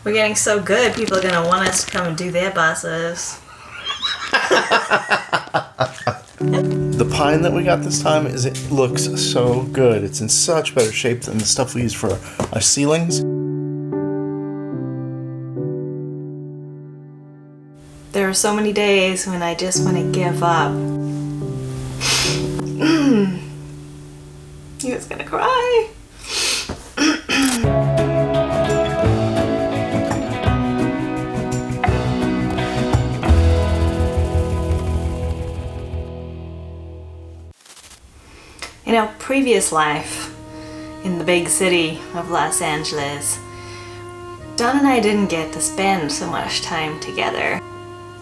We're getting so good, people are going to want us to come and do their buses. The pine that we got this time it looks so good. It's in such better shape than the stuff we use for our ceilings. There are so many days when I just want to give up. He was gonna cry. In our previous life in the big city of Los Angeles, Don and I didn't get to spend so much time together.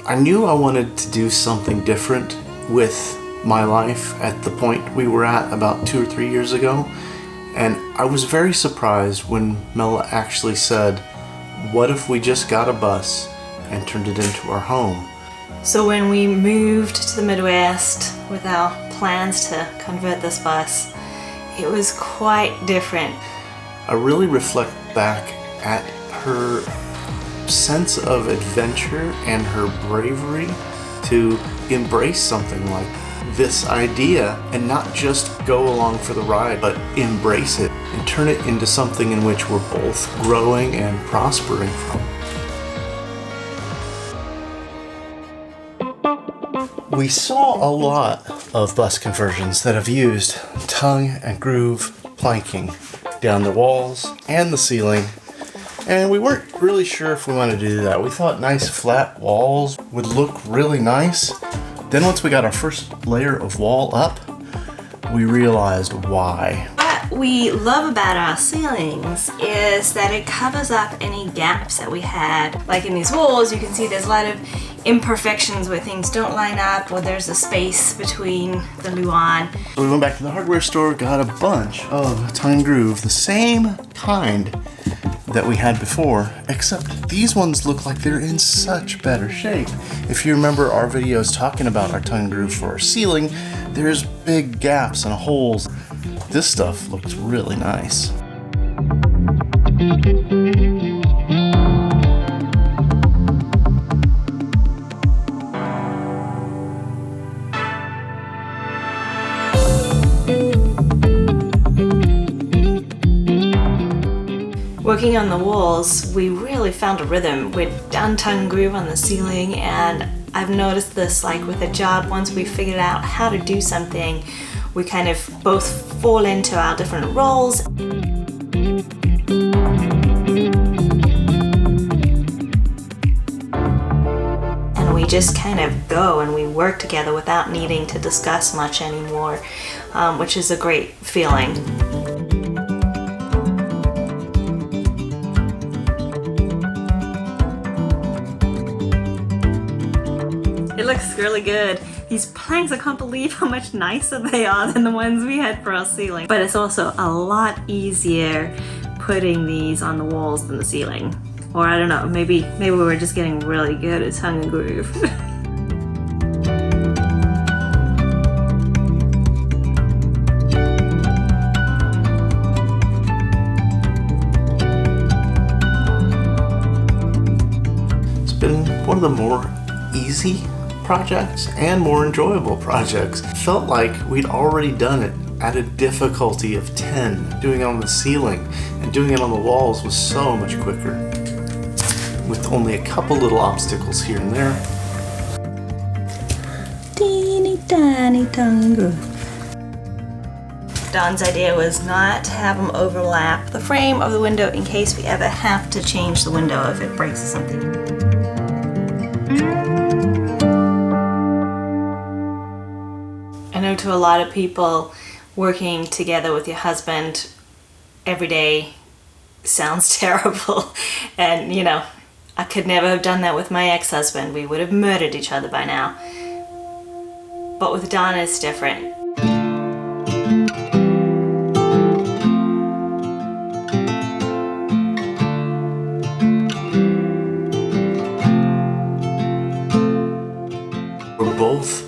I knew I wanted to do something different with my life at the point we were at about 2 or 3 years ago, and I was very surprised when Mela actually said, what if we just got a bus and turned it into our home? So when we moved to the Midwest with our plans to convert this bus, it was quite different. I really reflect back at her sense of adventure and her bravery to embrace something like this idea and not just go along for the ride, but embrace it and turn it into something in which we're both growing and prospering from. We saw a lot of bus conversions that have used tongue and groove planking down the walls and the ceiling, and we weren't really sure if we wanted to do that. We thought nice flat walls would look really nice. Then once we got our first layer of wall up, we realized why. What we love about our ceilings is that it covers up any gaps that we had. Like in these walls, you can see there's a lot of imperfections where things don't line up or there's a space between the luan. So we went back to the hardware store, got a bunch of tongue and groove, the same kind that we had before, except these ones look like they're in such better shape. If you remember our videos talking about our tongue and groove for our ceiling, there's big gaps and holes. This stuff looks really nice. Working on the walls, we really found a rhythm. We'd done tongue and groove on the ceiling, and I've noticed this like with a job, once we figured out how to do something, we kind of both fall into our different roles. And we just kind of go and we work together without needing to discuss much anymore, which is a great feeling. It looks really good. These planks, I can't believe how much nicer they are than the ones we had for our ceiling. But it's also a lot easier putting these on the walls than the ceiling. Or I don't know, maybe we were just getting really good at tongue and groove. It's been one of the more easy projects and more enjoyable projects. Felt like we'd already done it at a difficulty of 10. Doing it on the ceiling and doing it on the walls was so much quicker, with only a couple little obstacles here and there. Teeny tiny tongue groove. Don's idea was not to have them overlap the frame of the window in case we ever have to change the window if it breaks or something. I know to a lot of people, working together with your husband every day sounds terrible. And you know, I could never have done that with my ex-husband. We would have murdered each other by now. But with Don, it's different. We're both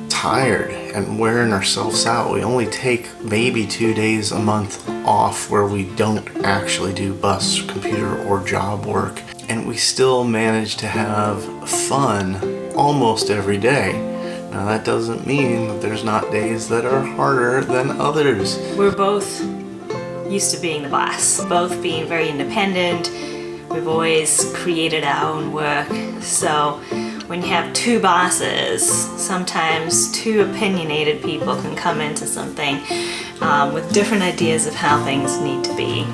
tired and wearing ourselves out. We only take maybe 2 days a month off where we don't actually do bus, computer, or job work. and we still manage to have fun almost every day. Now that doesn't mean that there's not days that are harder than others. We're both used to being the boss, both being very independent. We've always created our own work. So when you have two bosses, sometimes two opinionated people can come into something with different ideas of how things need to be.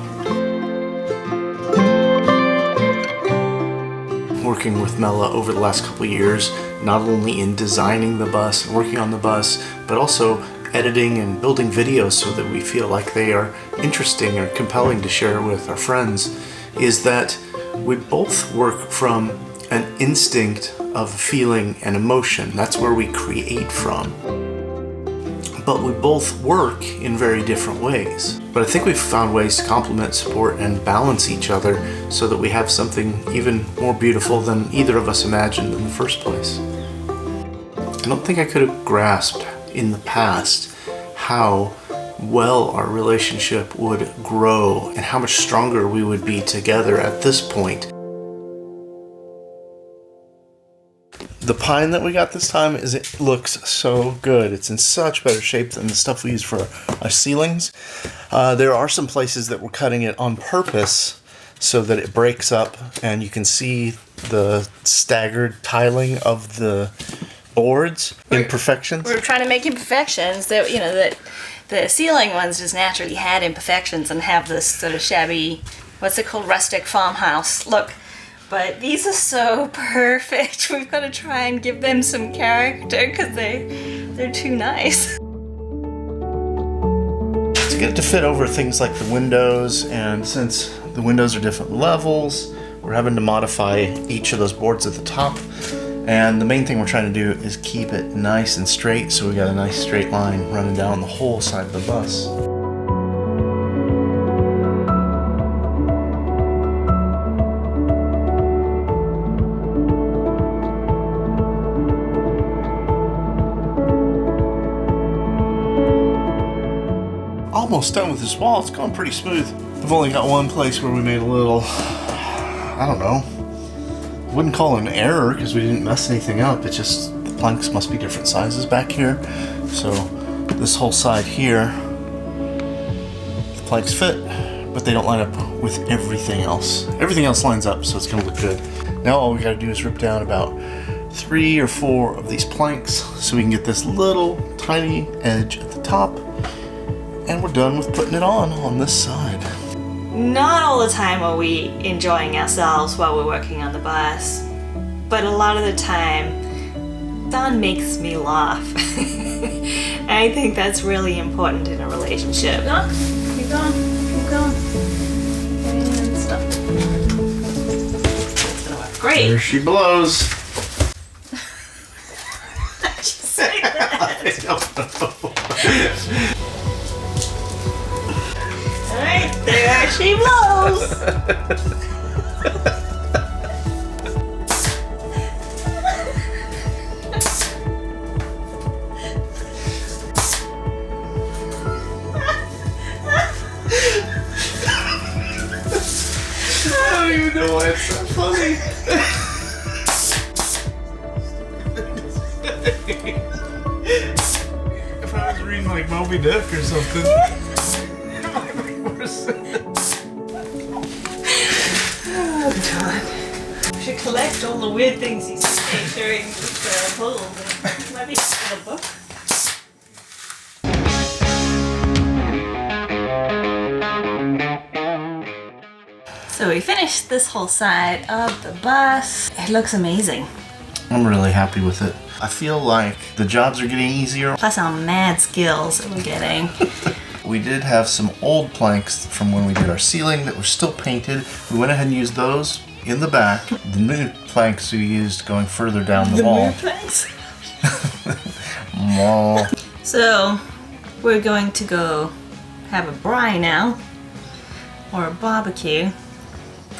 Working with Mela over the last couple of years, not only in designing the bus, working on the bus, but also editing and building videos so that we feel like they are interesting or compelling to share with our friends, is that we both work from an instinct of feeling and emotion. That's where we create from. But we both work in very different ways. But I think we've found ways to complement, support, and balance each other so that we have something even more beautiful than either of us imagined in the first place. I don't think I could have grasped in the past how well our relationship would grow and how much stronger we would be together at this point. The pine that we got this time it looks so good. It's in such better shape than the stuff we use for our ceilings. There are some places that we're cutting it on purpose so that it breaks up and you can see the staggered tiling of the boards, imperfections. We're trying to make imperfections that, you know, that the ceiling ones just naturally had imperfections and have this sort of shabby, what's it called, rustic farmhouse look. But these are so perfect. We've got to try and give them some character because they're too nice. To get it to fit over things like the windows, and since the windows are different levels, we're having to modify each of those boards at the top. And the main thing we're trying to do is keep it nice and straight, so we got a nice straight line running down the whole side of the bus. Almost done with this wall. It's going pretty smooth. I've only got one place where we made a little, I don't know, wouldn't call it an error because we didn't mess anything up. It's just the planks must be different sizes back here. So this whole side here, the planks fit, but they don't line up with everything else. Everything else lines up, so it's gonna look good. Now all we gotta do is rip down about 3 or 4 of these planks so we can get this little tiny edge at the top. And we're done with putting it on this side. Not all the time are we enjoying ourselves while we're working on the bus, but a lot of the time, Don makes me laugh. And I think that's really important in a relationship. Keep going, keep going, keep going. And stop. That's gonna work great. There she blows. How'd you say that? I don't know. Alright, there she blows! I don't even know why it's so funny. If I was reading like Moby Dick or something. Oh God. We should collect all the weird things you say during the poll. Maybe in a book. So we finished this whole side of the bus. It looks amazing. I'm really happy with it. I feel like the jobs are getting easier. Plus our mad skills that we're getting. We did have some old planks from when we did our ceiling that were still painted. We went ahead and used those in the back. The new planks we used going further down the wall. New planks? Mall. So we're going to go have a braai now, or a barbecue.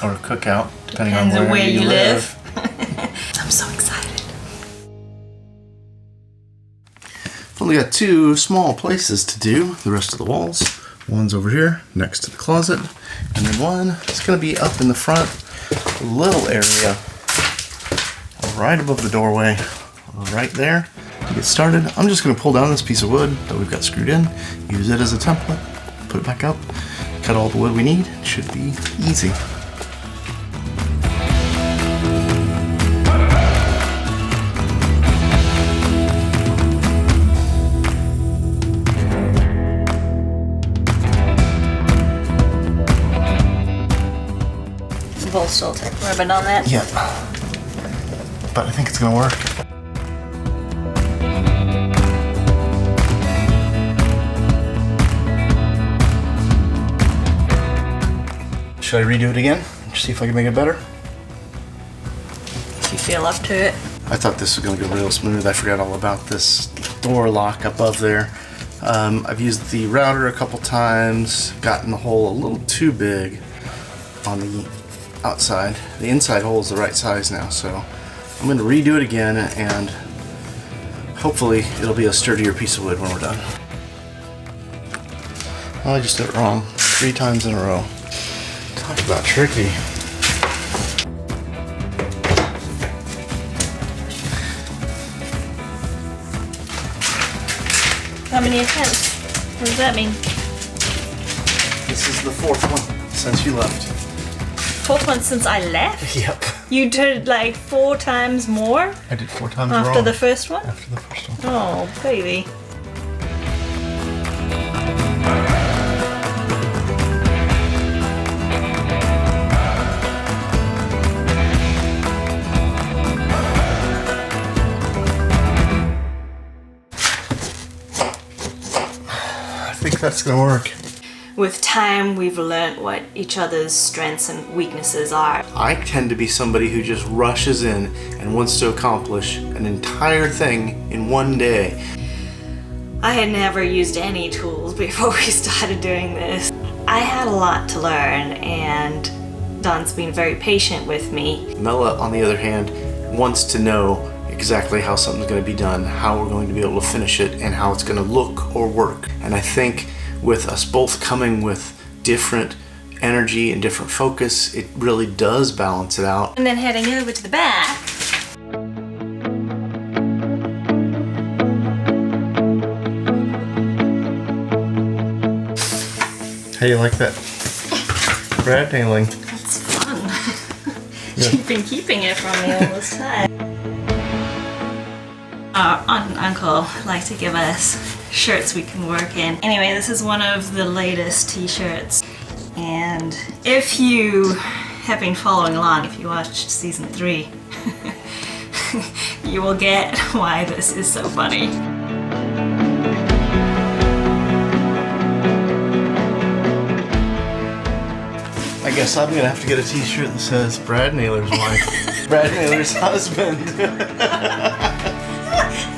Or a cookout, depending Depends on where you live. I'm so excited. I've only got 2 small places to do the rest of the walls. One's over here next to the closet, and then one is going to be up in the front little area right above the doorway, right there. To get started, I'm just going to pull down this piece of wood that we've got screwed in, use it as a template, put it back up, cut all the wood we need. It should be easy. Bolt still take ribbon on that. Yeah, but I think it's gonna work. Should I redo it again? See if I can make it better? If you feel up to it. I thought this was gonna go real smooth. I forgot all about this door lock above there. I've used the router a couple times, gotten the hole a little too big on the outside. The inside hole is the right size now, so I'm going to redo it again, and hopefully it'll be a sturdier piece of wood when we're done. Well, I just did it wrong 3 times in a row. Talk about tricky. How many attempts? What does that mean? This is the 4th one since you left. 4th one since I left? Yep. You did like 4 times more? I did 4 times after wrong. the first one? After the first one. Oh, baby. I think that's gonna work. With time, we've learned what each other's strengths and weaknesses are. I tend to be somebody who just rushes in and wants to accomplish an entire thing in one day. I had never used any tools before we started doing this. I had a lot to learn, and Don's been very patient with me. Mela, on the other hand, wants to know exactly how something's going to be done, how we're going to be able to finish it, and how it's going to look or work. And I think with us both coming with different energy and different focus, it really does balance it out. And then heading over to the back. How you like that brad nailing? That's fun. You've been keeping it from me all this time. Our aunt and uncle like to give us shirts we can work in. Anyway, this is one of the latest t-shirts. And if you have been following along, if you watched season 3, you will get why this is so funny. I guess I'm gonna have to get a t-shirt that says Brad Naylor's wife. Brad Naylor's husband.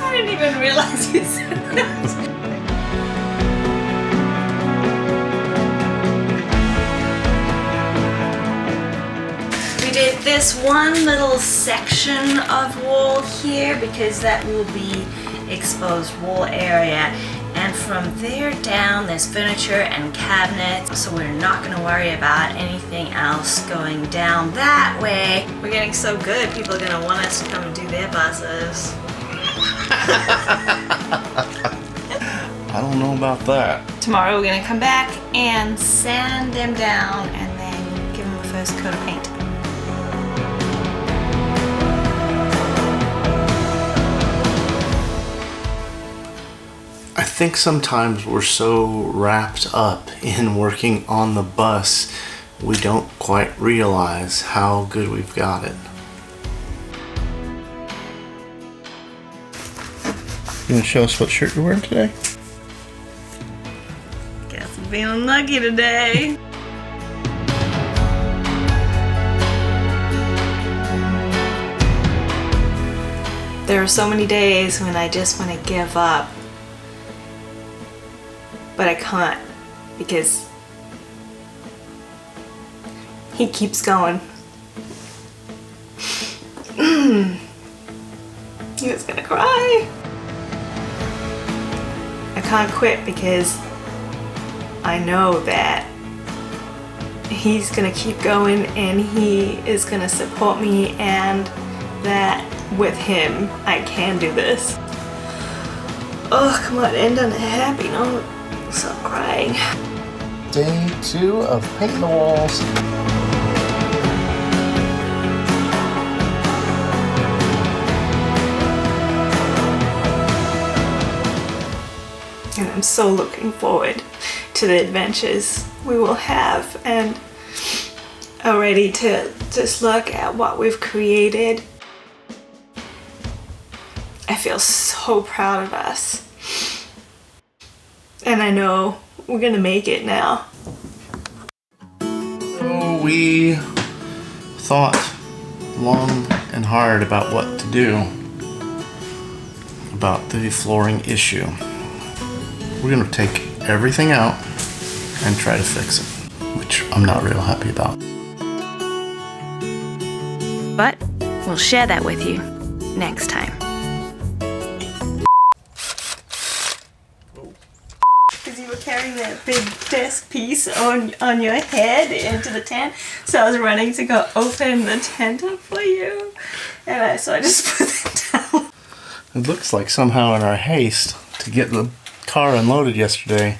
I didn't even realize you said that. We did this one little section of wall here because that will be exposed wall area. And from there down, there's furniture and cabinets, so we're not going to worry about anything else going down that way. We're getting so good, people are going to want us to come and do their buses. I don't know about that. Tomorrow we're going to come back and sand them down and then give them a first coat of paint. I think sometimes we're so wrapped up in working on the bus, we don't quite realize how good we've got it. You gonna show us what shirt you're wearing today? Guess I'm feeling lucky today. There are so many days when I just want to give up. But I can't because he keeps going. He was gonna cry. I can't quit because I know that he's gonna keep going and he is gonna support me, and that with him I can do this. Oh, come on, end on a happy note. Stop crying. Day 2 of painting the walls. And I'm so looking forward to the adventures we will have, and already to just look at what we've created. I feel so proud of us. And I know we're gonna make it now. So we thought long and hard about what to do about the flooring issue. We're gonna take everything out and try to fix it, which I'm not real happy about. But we'll share that with you next time. Because you were carrying that big desk piece on your head into the tent, so I was running to go open the tent up for you, and so I just put it down. It looks like somehow in our haste to get the car unloaded yesterday,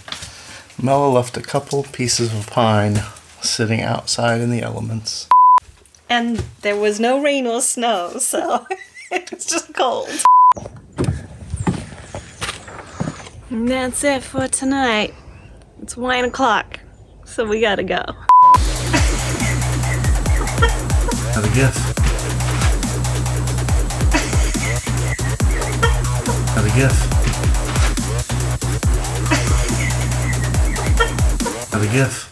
Mella left a couple pieces of pine sitting outside in the elements. And there was no rain or snow, so it was just cold. And that's it for tonight. It's 1 o'clock, so we gotta go. Have a gift. Have a gift. Have a gift.